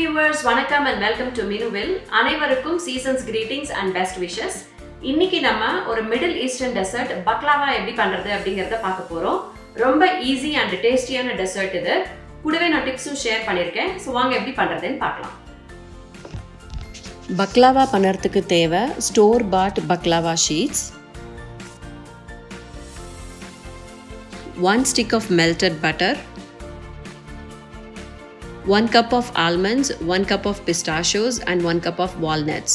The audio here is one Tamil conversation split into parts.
viewers, வணக்கம் and welcome to Minuville. அனைவருக்கும் season's greetings and best wishes. இன்னைக்கு நம்ம ஒரு மிடில் ஈஸ்டர்ன் டெசர்ட் பக்லாவா எப்படி பண்றது அப்படிங்கறத பார்க்க போறோம். ரொம்ப ஈஸி and டேஸ்டியான டெசர்ட் இது. கூடவே நான் டிப்ஸும் ஷேர் பண்ணிருக்கேன். சோ வாங்க எப்படி பண்றதுன்னு பார்க்கலாம். பக்லாவா பண்றதுக்கு தேவை store bought baklava sheets, 1 stick of melted butter, 1 cup of almonds, 1 cup of pistachios and 1 cup of walnuts.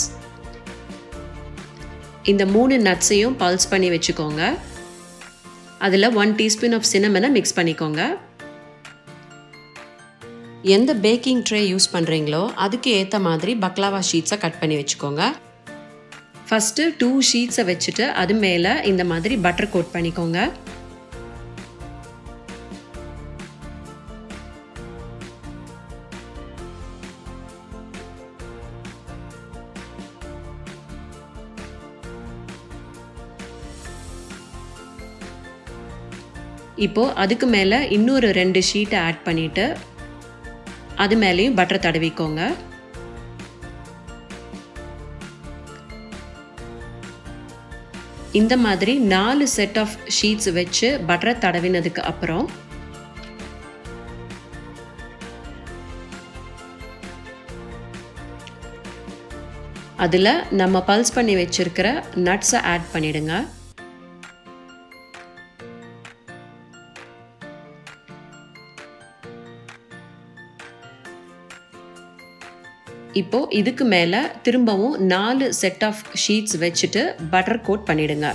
இந்த மூணு நட்ஸையும் பல்ஸ் பண்ணி வெச்சுக்கோங்க. அதில் 1 teaspoon of cinnamon mix பண்ணிக்கோங்க. எந்த பேக்கிங் ட்ரே யூஸ் பண்ணுறீங்களோ அதுக்கு ஏற்ற மாதிரி பக்லாவா ஷீட்ஸை கட் பண்ணி வச்சுக்கோங்க. ஃபஸ்ட்டு 2 ஷீட்ஸை வச்சுட்டு அது மேலே இந்த மாதிரி பட்டர் கோட் பண்ணிக்கோங்க. இப்போ அதுக்கு மேலே இன்னொரு 2 ஷீட்டை ஆட் பண்ணிவிட்டு அது மேலேயும் பட்டர் தடவிக்கோங்க. இந்த மாதிரி 4 செட் ஆஃப் ஷீட்ஸ் வச்சு பட்டரை தடவினதுக்கு அப்புறம் அதில் நம்ம பல்ஸ் பண்ணி வச்சிருக்கிற நட்ஸை ஆட் பண்ணிடுங்க. இப்போ இதுக்கு மேலே திரும்பவும் 4 செட் ஆஃப் ஷீட்ஸ் வச்சுட்டு பட்டர் கோட் பண்ணிடுங்க.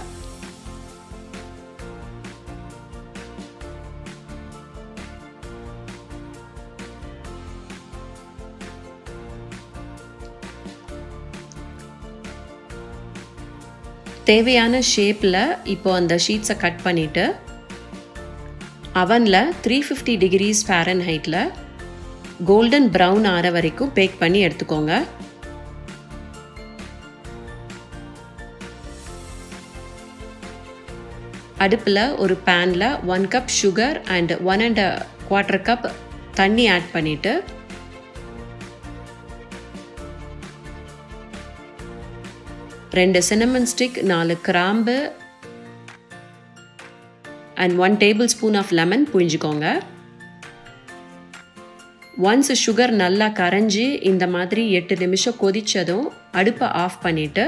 தேவையான ஷேப்பில் இப்போ அந்த ஷீட்ஸை கட் பண்ணிவிட்டு அவனில் 350 degrees ஃபாரன்ஹைட்டில் கோல்டன் ப்ரௌன் ஆற வரைக்கும் பேக் பண்ணி எடுத்துக்கோங்க. அடுப்பில் ஒரு பேனில் 1 கப் சுகர் அண்ட் 1 1/4 கப் தண்ணி ஆட் பண்ணிவிட்டு ரெண்டு சின்னமன் ஸ்டிக், 4 கிராம்பு and 1 tablespoon of lemon புழிஞ்சுக்கோங்க. ஒன்ஸ் சுகர் நல்லா கரைஞ்சி இந்த மாதிரி 8 நிமிஷம் கொதிச்சதும் அடுப்பை ஆஃப் பண்ணிவிட்டு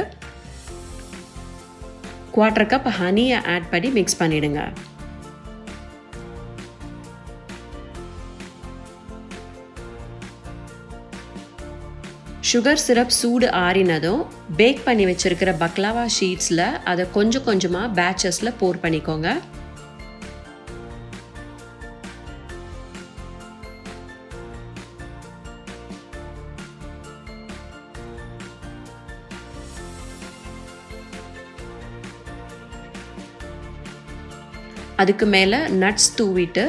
1/4 கப் ஹனியை ஆட் பண்ணி மிக்ஸ் பண்ணிடுங்க. சுகர் சிரப் சூடு ஆறினதும் பேக் பண்ணி வச்சிருக்கிற பக்லாவா ஷீட்ஸில் அதை கொஞ்சம் கொஞ்சமாக பேட்சஸில் போர் பண்ணிக்கோங்க. அதுக்கு மேலே நட்ஸ் தூவிட்டு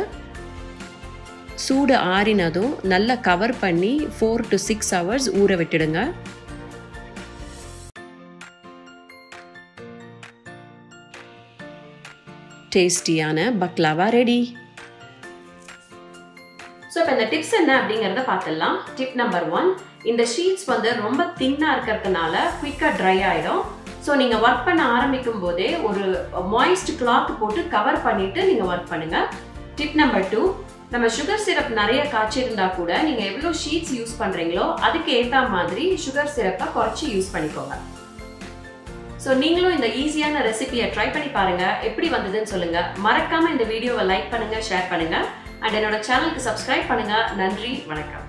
சூடு ஆறினதும் நல்லா கவர் பண்ணி 4 to 6 hours ஊற விட்டுடுங்க. டேஸ்டியான பக்லாவா ரெடி. ஸோ இப்போ இந்த டிப்ஸ் என்ன அப்படிங்கிறத பார்த்துடலாம். டிப் நம்பர் 1, இந்த ஷீட்ஸ் ரொம்ப தின்னாக இருக்கிறதுனால குயிக்காக ட்ரை ஆகிடும். ஸோ நீங்கள் ஒர்க் பண்ண ஆரம்பிக்கும் போதே ஒரு மாய்ஸ்ட் கிளாத் போட்டு கவர் பண்ணிவிட்டு நீங்கள் ஒர்க் பண்ணுங்கள். டிப் நம்பர் 2, நம்ம சுகர் சிரப் நிறைய காய்ச்சிருந்தா கூட நீங்கள் எவ்வளோ ஷீட்ஸ் யூஸ் பண்ணுறீங்களோ அதுக்கு ஏற்ற மாதிரி சுகர் சிரப்பை குறைச்சி யூஸ் பண்ணிக்கோங்க. ஸோ நீங்களும் இந்த ஈஸியான ரெசிபியை ட்ரை பண்ணி பாருங்கள். எப்படி வந்ததுன்னு சொல்லுங்கள். மறக்காமல் இந்த வீடியோவை லைக் பண்ணுங்கள், ஷேர் பண்ணுங்கள் அண்ட் என்னோட சேனலுக்கு சப்ஸ்கிரைப் பண்ணுங்கள். நன்றி, வணக்கம்.